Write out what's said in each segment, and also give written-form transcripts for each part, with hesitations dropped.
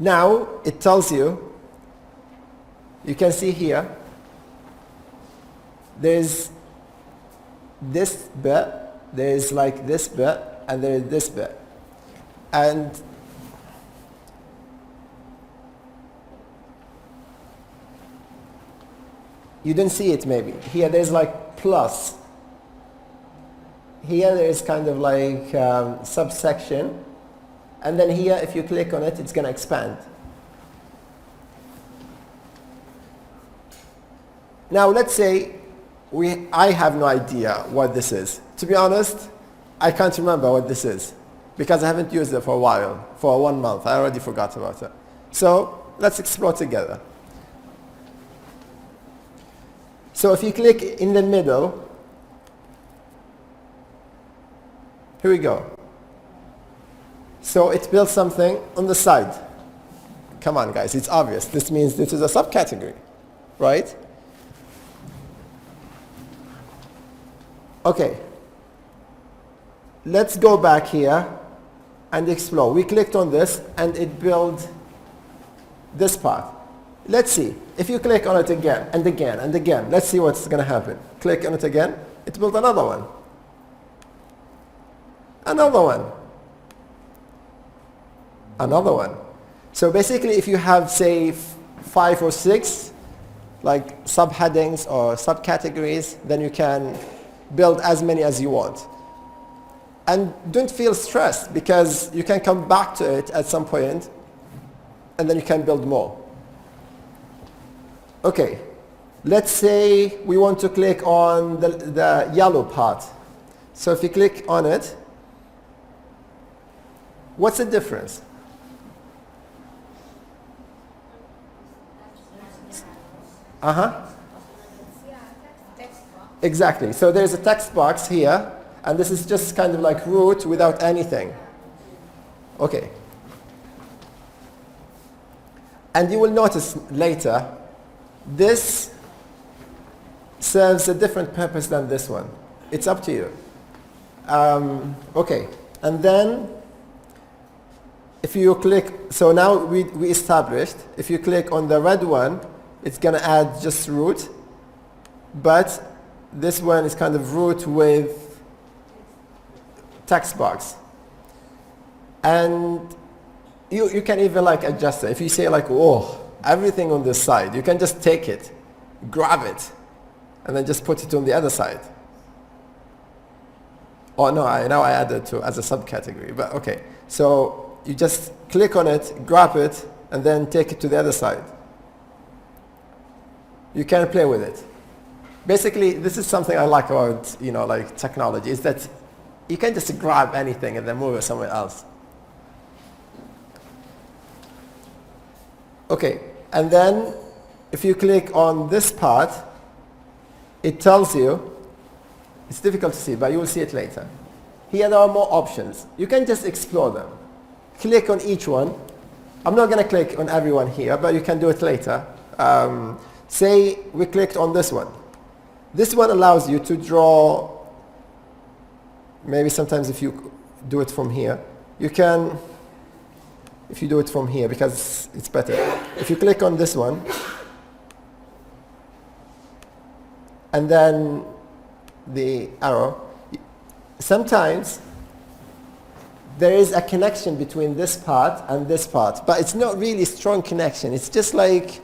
Now it tells you, you can see here, there's this bit, there's like this bit, and there's this bit. And you didn't see it maybe. Here there's like plus. Here there is kind of like subsection. And then here, if you click on it, it's going to expand. Now let's say I have no idea what this is. To be honest, I can't remember what this is because I haven't used it for a while, for 1 month. I already forgot about it. So let's explore together. So if you click in the middle, here we go. So it built something on the side. Come on guys, it's obvious. This means this is a subcategory, right? Okay. Let's go back here and explore. We clicked on this and it built this part. Let's see. If you click on it again and again and again, let's see what's going to happen. Click on it again. It built another one. Another one. Another one. So basically if you have say 5 or 6 like subheadings or subcategories, then you can build as many as you want. And don't feel stressed because you can come back to it at some point and then you can build more. Okay, let's say we want to click on the yellow part. So if you click on it, what's the difference? Exactly. So there's a text box here, and this is just kind of like root without anything. Okay. And you will notice later, this serves a different purpose than this one. It's up to you. Okay. And then, if you click, so now we established, if you click on the red one, it's going to add just root, but this one is kind of root with text box. And you can even like adjust it. If you say like, oh, everything on this side, you can just take it, grab it, and then just put it on the other side. Oh no, now I added to as a subcategory, but okay. So you just click on it, grab it, and then take it to the other side. You can play with it. Basically, this is something I like about, like technology, is that you can just grab anything and then move it somewhere else. Okay, and then if you click on this part, it tells you, it's difficult to see, but you will see it later. Here there are more options. You can just explore them. Click on each one. I'm not going to click on everyone here, but you can do it later. Say we clicked on this one. This one allows you to draw, maybe sometimes if you do it from here, you can, if you do it from here because it's better. If you click on this one, and then the arrow, sometimes there is a connection between this part and this part, but it's not really strong connection. It's just like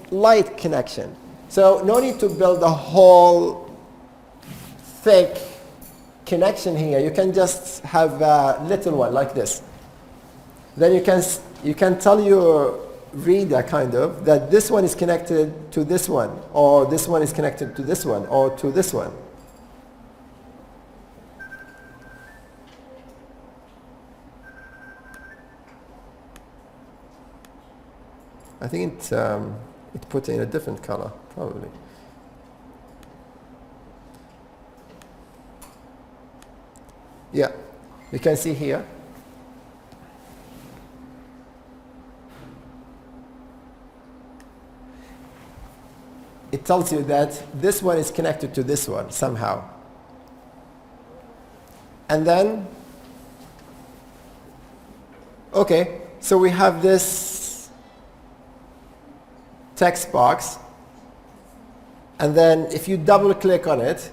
light connection. So no need to build a whole thick connection here. You can just have a little one like this. Then you can tell your reader kind of that this one is connected to this one, or this one is connected to this one, or to this one. I think it put it in a different color, probably. Yeah, you can see here. It tells you that this one is connected to this one somehow. And then, okay, so we have this text box, and then if you double click on it,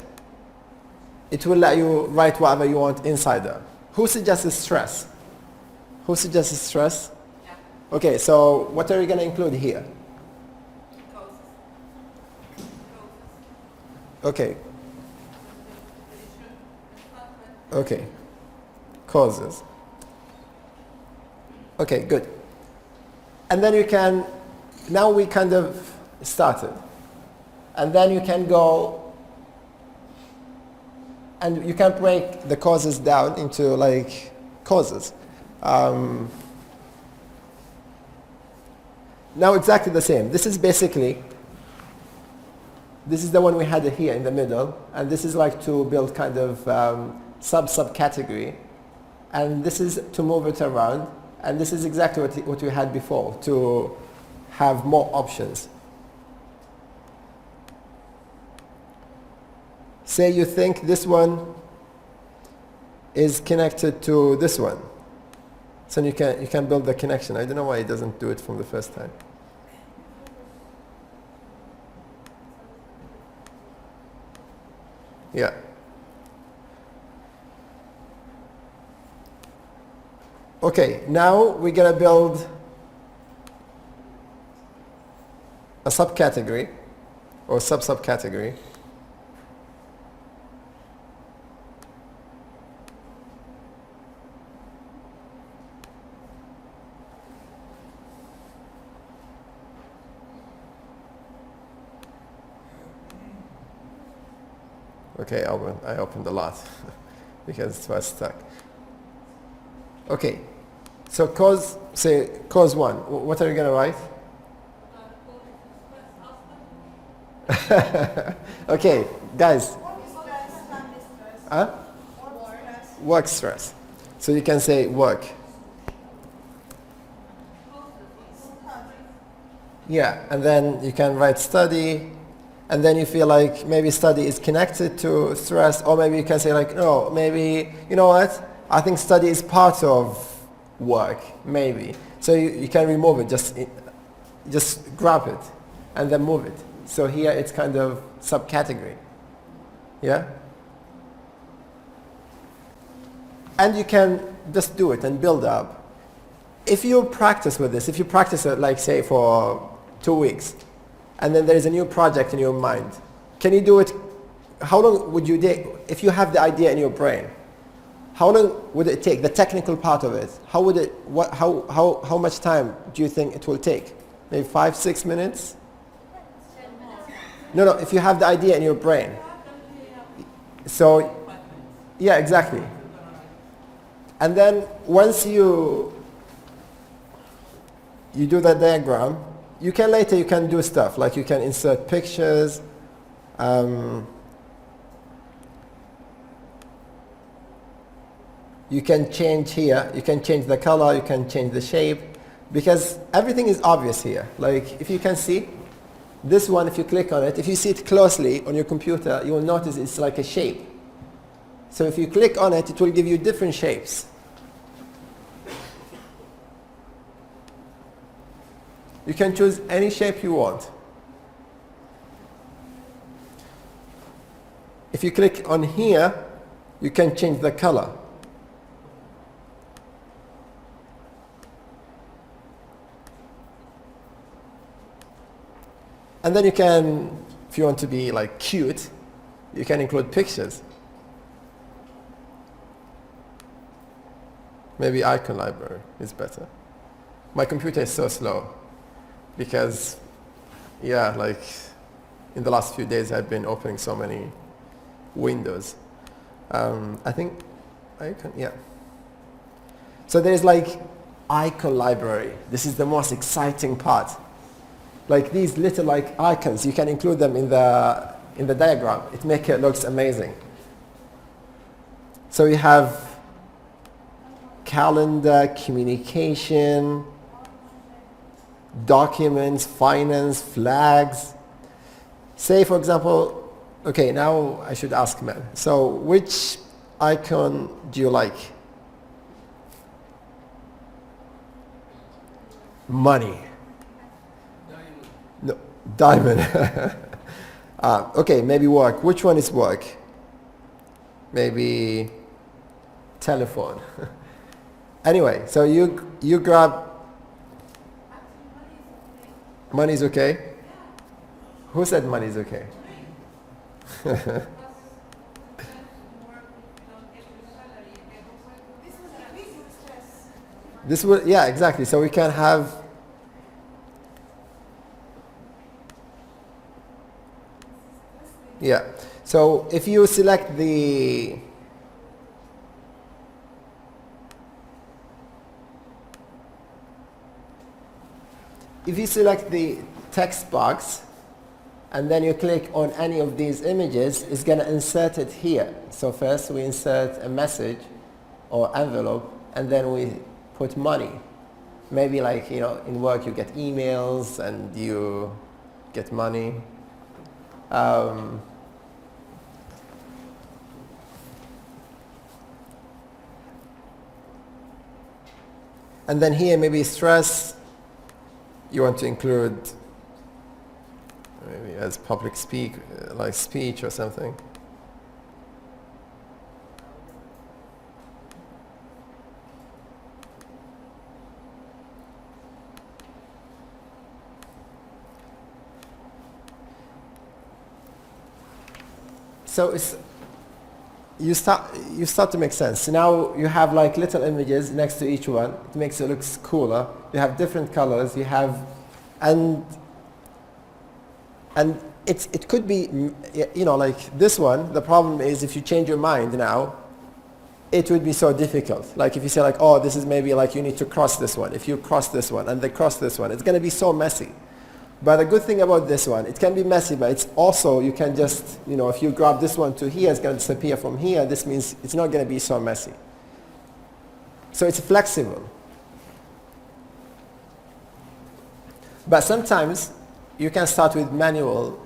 it will let you write whatever you want inside there. Who suggests stress? Who suggests stress? Yeah. Okay, so what are you going to include here? Causes. Okay. Okay. Causes. Okay, good. And then you can, now we kind of started. And then you can go and you can break the causes down into like causes. Now exactly the same. This is basically, this is the one we had here in the middle, and this is like to build kind of subcategory, and this is to move it around, and this is exactly what we had before, to have more options. Say you think this one is connected to this one. So you can build the connection. I don't know why it doesn't do it from the first time. Yeah. Okay, now we're going to build a subcategory or subcategory. Okay, I opened a lot because it was stuck. Okay, so cause 1. What are you going to write? Okay, guys. Huh? Work stress. So you can say work. Yeah, and then you can write study, and then you feel like maybe study is connected to stress, or maybe you can say like, no, maybe, you know what? I think study is part of work, maybe. So you can remove it, just grab it, and then move it. So here it's kind of subcategory. Yeah? And you can just do it and build up. If you practice with this, if you practice it like say for 2 weeks, and then there is a new project in your mind, can you do it? How long would you take, if you have the idea in your brain, how long would it take, the technical part of it? How much time do you think it will take? Maybe 5-6 minutes? No, if you have the idea in your brain. So, yeah, exactly. And then once you do that diagram, you can do stuff, like you can insert pictures, you can change here, you can change the color, you can change the shape, because everything is obvious here. Like if you can see, this one, if you click on it, if you see it closely on your computer, you will notice it's like a shape. So if you click on it, it will give you different shapes. You can choose any shape you want. If you click on here, you can change the color. And then you can, if you want to be like cute, you can include pictures. Maybe icon library is better. My computer is so slow because, yeah, like in the last few days I've been opening so many windows. I think icon, yeah. So there's like icon library. This is the most exciting part. Like these little like icons, you can include them in the diagram. It makes it looks amazing. So we have calendar, communication, documents, finance, flags. Say for example, okay, now I should ask Mel. So which icon do you like? No, diamond. Okay, maybe work. Which one is work? Maybe telephone. Anyway, so you grab. Money's okay? Who said money's okay? This will, yeah, exactly. So we can have. Yeah. So if you select the text box and then you click on any of these images, it's going to insert it here. So first we insert a message or envelope and then we put money. Maybe like, you know, in work you get emails and you get money. And then here maybe stress, you want to include maybe as public like speech or something. So it's, you start to make sense. So now you have like little images next to each one. It makes it look cooler. You have different colors. You have, and it could be, you know, like this one. The problem is if you change your mind now, it would be so difficult. Like if you say like, oh, this is maybe like you need to cross this one. If you cross this one and they cross this one, it's going to be so messy. But the good thing about this one, it can be messy, but it's also, you can just, you know, if you grab this one to here, it's going to disappear from here. This means it's not going to be so messy. So it's flexible. But sometimes you can start with manual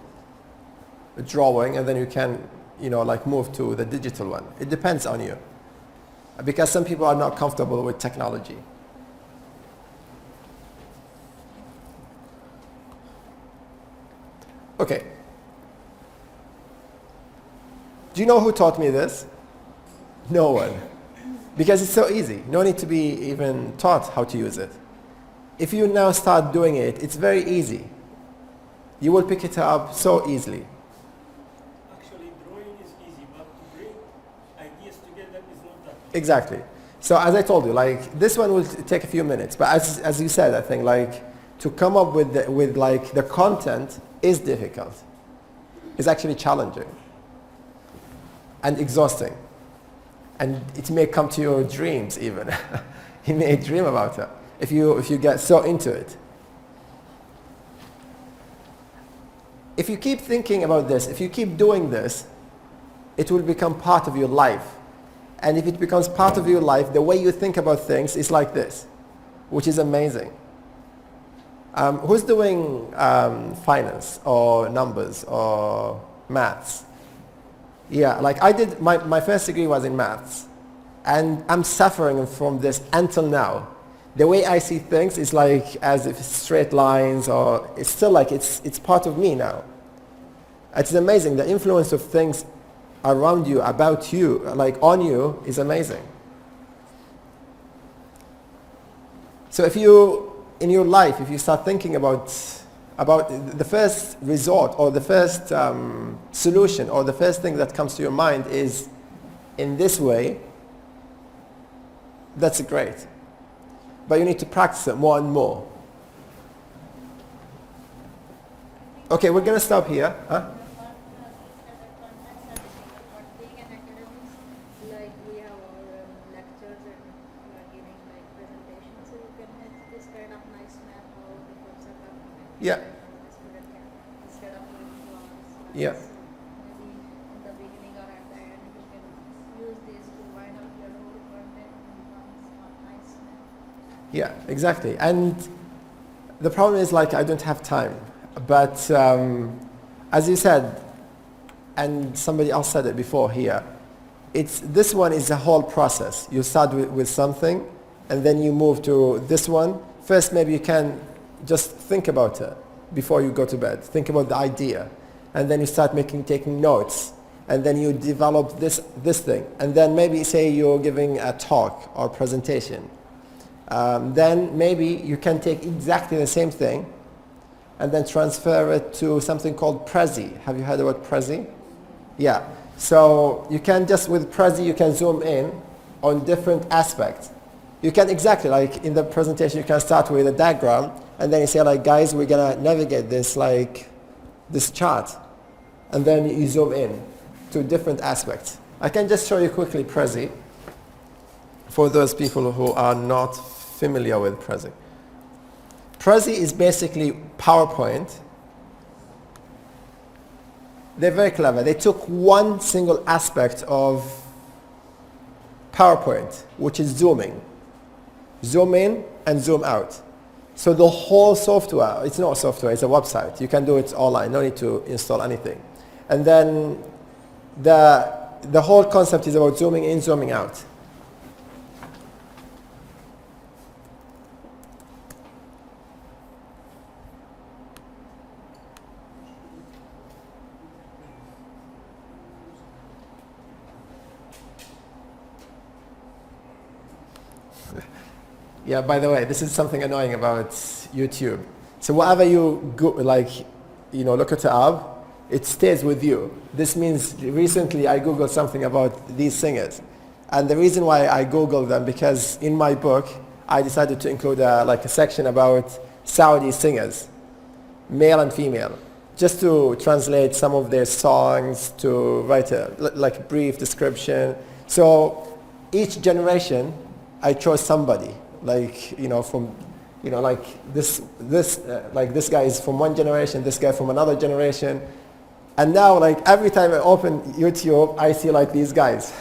drawing and then you can, you know, like move to the digital one. It depends on you. Because some people are not comfortable with technology. Okay. Do you know who taught me this? No one. Because it's so easy. No need to be even taught how to use it. If you now start doing it, it's very easy. You will pick it up so easily. Actually, drawing is easy, but to bring ideas together is not that. Exactly. So as I told you, like this one will take a few minutes. But as you said, I think like to come up with the content is difficult. It's actually challenging and exhausting. And it may come to your dreams even. You may dream about it if you get so into it. If you keep thinking about this, if you keep doing this, it will become part of your life. And if it becomes part of your life, the way you think about things is like this, which is amazing. Who's doing finance or numbers or maths? Yeah, like I did, my first degree was in maths. And I'm suffering from this until now. The way I see things is like as if straight lines, or it's still like it's part of me now. It's amazing. The influence of things around you, about you, like on you, is amazing. So if you, in your life, if you start thinking about the first resort or the first solution or the first thing that comes to your mind is in this way, that's great. But you need to practice it more and more. Okay, we're going to stop here. Huh? Being an academics, like we have our lectures and we are giving like presentations, so you can make this kind of nice map how the concept are connected. Yeah. The student can, instead of doing class, Yeah. maybe in the beginning or at the end, you can use this to wind up your whole content in one nice map. Yeah, exactly. And the problem is like I don't have time. But as you said, and somebody else said it before here, this one is a whole process. You start with something and then you move to this one. First maybe you can just think about it. before you go to bed. Think about the idea. And then you start taking notes. And then you develop this thing. And then maybe say you're giving a talk or presentation. Then maybe you can take exactly the same thing and then transfer it to something called Prezi. Have you heard about Prezi? Yeah. So you can just, with Prezi, you can zoom in on different aspects. You can exactly, like in the presentation, you can start with a diagram, and then you say, like, guys, we're going to navigate this, like, this chart. And then you zoom in to different aspects. I can just show you quickly Prezi for those people who are not familiar with Prezi. Prezi is basically PowerPoint. They're very clever. They took one single aspect of PowerPoint, which is zooming. Zoom in and zoom out. So the whole software, it's not software, it's a website. You can do it online, no need to install anything. And then the whole concept is about zooming in, zooming out. Yeah, by the way, this is something annoying about YouTube. So whatever you go, look it up, it stays with you. This means recently I Googled something about these singers. And the reason why I Googled them, because in my book, I decided to include a section about Saudi singers, male and female, just to translate some of their songs, to write a brief description. So each generation, I chose somebody. This guy is from one generation, this guy from another generation. And now, every time I open YouTube, I see these guys.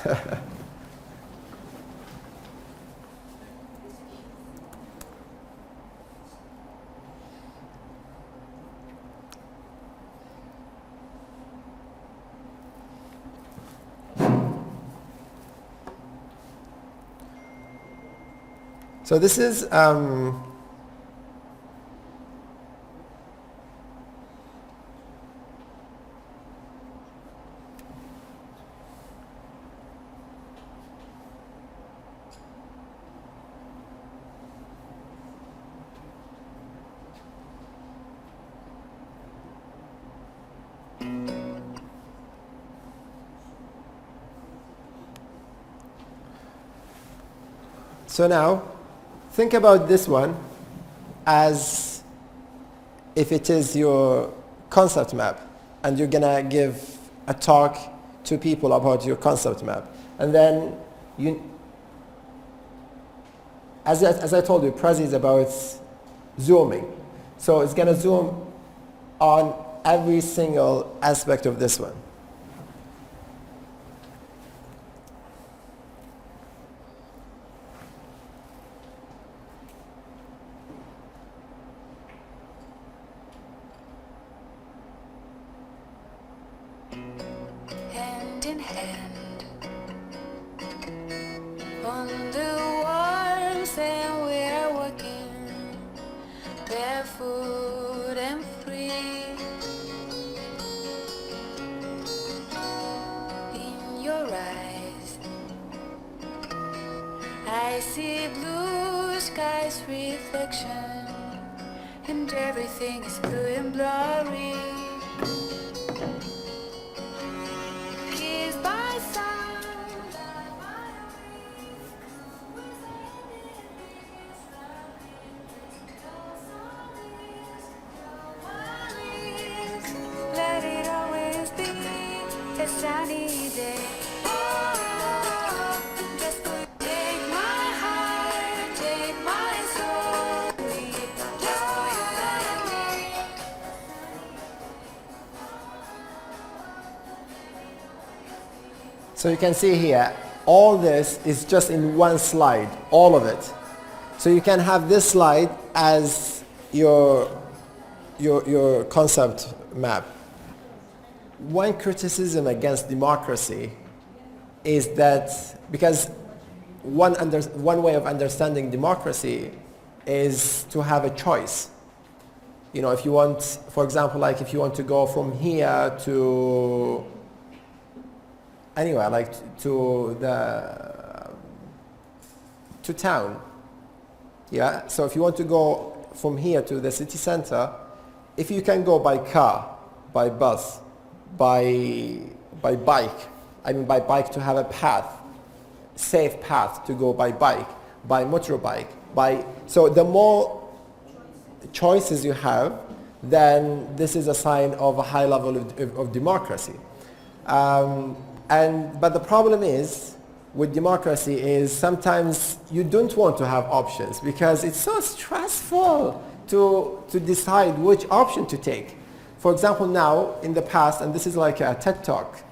So this is so now think about this one as if it is your concept map and you're gonna give a talk to people about your concept map. And then as I told you, Prezi is about zooming. So it's gonna zoom on every single aspect of this one. I see blue skies reflection, and everything is blue and blurry. Kissed by sound, let it always be a sunny day. So you can see here, all this is just in one slide, all of it. So you can have this slide as your concept map. One criticism against democracy is that, because one way of understanding democracy is to have a choice. You know, if you want, for example, like if you want to go from here to anywhere, like to town, yeah? So if you want to go from here to the city center, if you can go by car, by bus, by bike, I mean by bike to have a path, safe path to go by bike, by motorbike, so the more choices you have, then this is a sign of a high level of democracy. But the problem is, with democracy is sometimes you don't want to have options because it's so stressful to decide which option to take. For example, now, in the past, and this is like a TED Talk,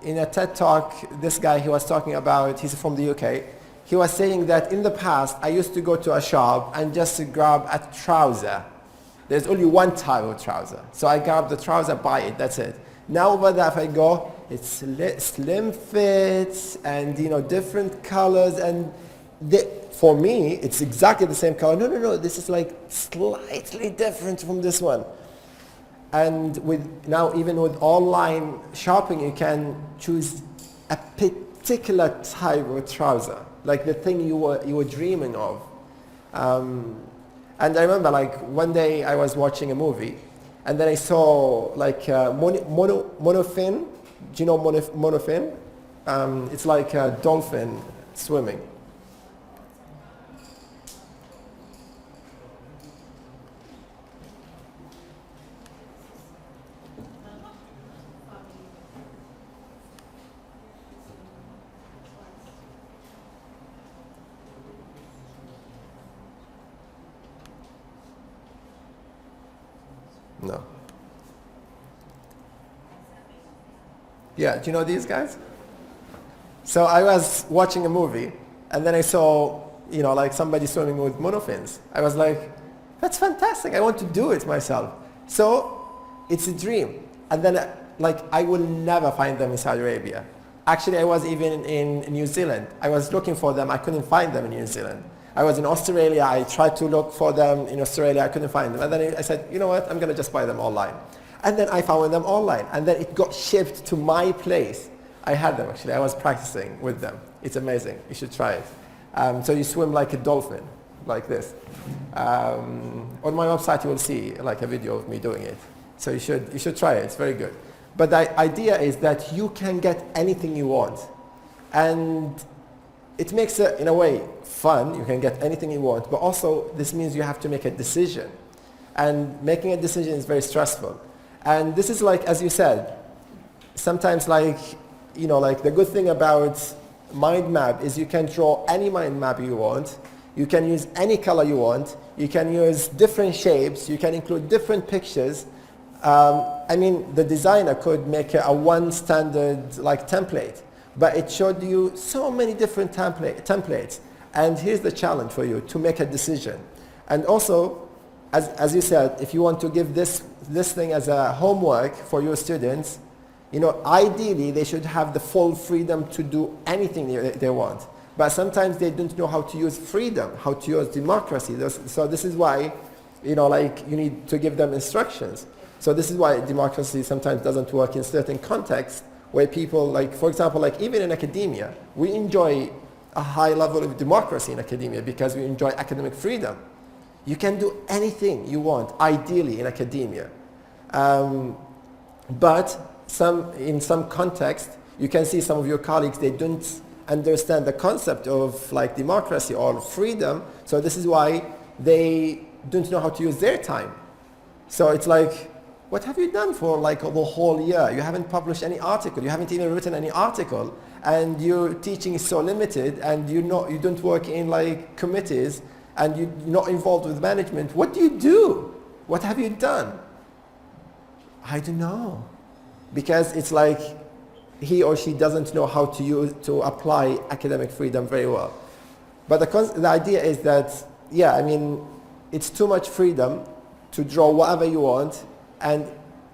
in a TED Talk, this guy, he was talking about, he's from the UK, he was saying that in the past, I used to go to a shop and just grab a trouser. There's only one type of trouser. So I grab the trouser, buy it, that's it. Now over there, if I go, it's slim fits and, you know, different colors. And for me, it's exactly the same color. No, this is like slightly different from this one. And now even with online shopping, you can choose a particular type of trouser, like the thing you were dreaming of. And I remember like one day I was watching a movie and then I saw like monofin. Do you know monofin? It's like a dolphin swimming. No. Yeah, do you know these guys? So I was watching a movie and then I saw, you know, like somebody swimming with monofins. I was like, that's fantastic. I want to do it myself. So it's a dream. And then like I will never find them in Saudi Arabia. Actually, I was even in New Zealand. I was looking for them. I couldn't find them in New Zealand. I was in Australia. I tried to look for them in Australia. I couldn't find them. And then I said, you know what? I'm going to just buy them online. And then I found them online. And then it got shipped to my place. I had them, actually. I was practicing with them. It's amazing. You should try it. So you swim like a dolphin, like this. On my website, you will see like a video of me doing it. So you should try it. It's very good. But the idea is that you can get anything you want. And it makes it, in a way, fun. You can get anything you want. But also, this means you have to make a decision. And making a decision is very stressful. And this is like, as you said, sometimes like, you know, like the good thing about mind map is you can draw any mind map you want. You can use any color you want. You can use different shapes. You can include different pictures. I mean, the designer could make a one standard like template, but it showed you so many different templates. And here's the challenge for you, to make a decision. And also, as you said, if you want to give this thing as a homework for your students, you know, ideally they should have the full freedom to do anything they want. But sometimes they don't know how to use freedom, how to use democracy. So this is why, you know, like you need to give them instructions. So this is why democracy sometimes doesn't work in certain contexts where people, like, for example, like even in academia, we enjoy a high level of democracy in academia because we enjoy academic freedom. You can do anything you want, ideally, in academia. But in some context, you can see some of your colleagues, they don't understand the concept of like democracy or freedom. So this is why they don't know how to use their time. So it's like, what have you done for like the whole year? You haven't published any article. You haven't even written any article. And your teaching is so limited and you don't work in like committees and you're not involved with management. What do you do? What have you done? I don't know. Because it's like he or she doesn't know how to apply academic freedom very well. But the idea is that, yeah, I mean, it's too much freedom to draw whatever you want, and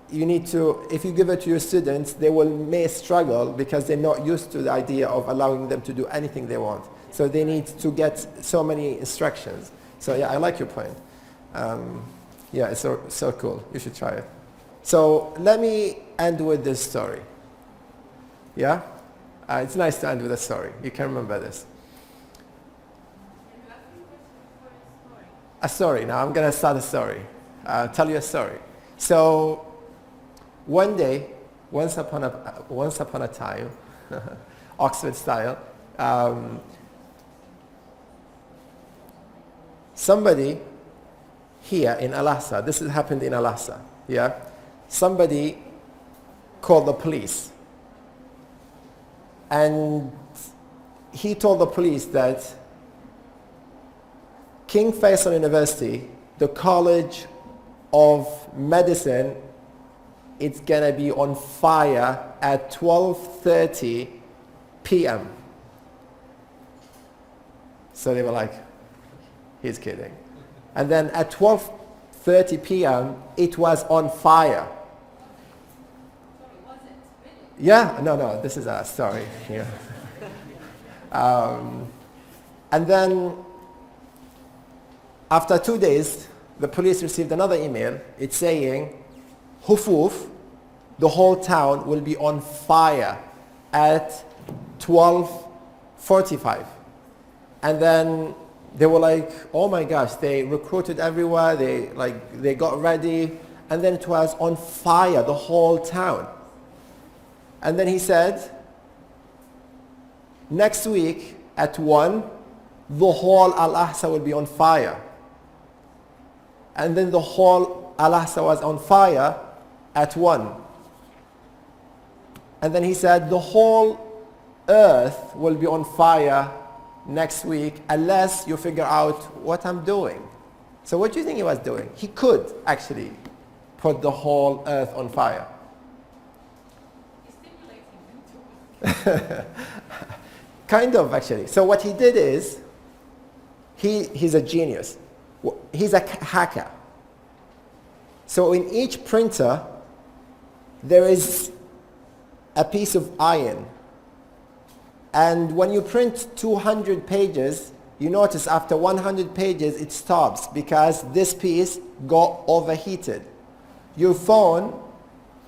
you need to, if you give it to your students, they may struggle because they're not used to the idea of allowing them to do anything they want. So they need to get so many instructions. So yeah, I like your point. Yeah, it's so cool. You should try it. So let me end with this story. Yeah? It's nice to end with a story. You can remember this. A story. Now I'm going to start a story. Tell you a story. So one day, once upon a time, Oxford style, somebody here in Al-Aqsa, this has happened in Al-Aqsa, yeah? Somebody called the police. And he told the police that King Faisal University, the College of Medicine, it's gonna be on fire at 12:30 p.m. So they were like, he's kidding. And then at 12:30 p.m. it was on fire. Yeah, no, this is a story here. And then after 2 days, the police received another email. It's saying, Hufuf, the whole town will be on fire at 12:45. And then they were like, oh my gosh, they recruited everywhere, they got ready, and then it was on fire, the whole town. And then he said, next week at 1, the whole Al-Aqsa will be on fire. And then the whole Al-Aqsa was on fire at 1. And then he said, the whole earth will be on fire next week unless you figure out what I'm doing. So what do you think he was doing? He could actually put the whole earth on fire. Kind of, actually. So what he did is, he's a genius. He's a hacker. So in each printer, there is a piece of iron. And when you print 200 pages, you notice after 100 pages it stops because this piece got overheated. Your phone,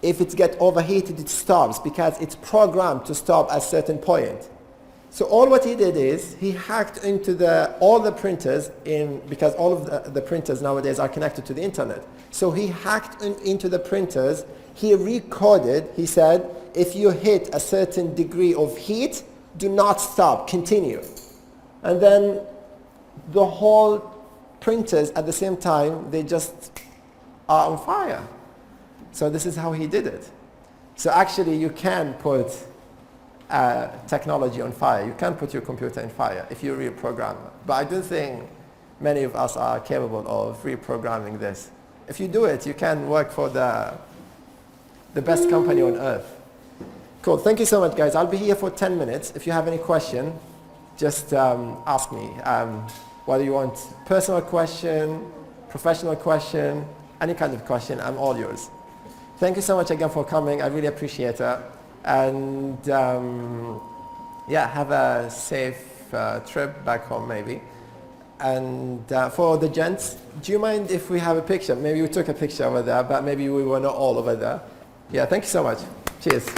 if it gets overheated, it stops because it's programmed to stop at a certain point. So all what he did is he hacked into all the printers because all of the printers nowadays are connected to the internet. So he hacked into the printers. He recorded. He said, if you hit a certain degree of heat, do not stop, continue. And then the whole printers at the same time, they just are on fire. So this is how he did it. So actually you can put technology on fire. You can put your computer on fire if you reprogram it. But I don't think many of us are capable of reprogramming this. If you do it, you can work for the best company on earth. Cool. Thank you so much, guys. I'll be here for 10 minutes. If you have any question, just ask me. Whether you want personal question, professional question, any kind of question, I'm all yours. Thank you so much again for coming. I really appreciate it. And yeah, have a safe trip back home maybe. And for the gents, do you mind if we have a picture? Maybe we took a picture over there, but maybe we were not all over there. Yeah, thank you so much. Cheers.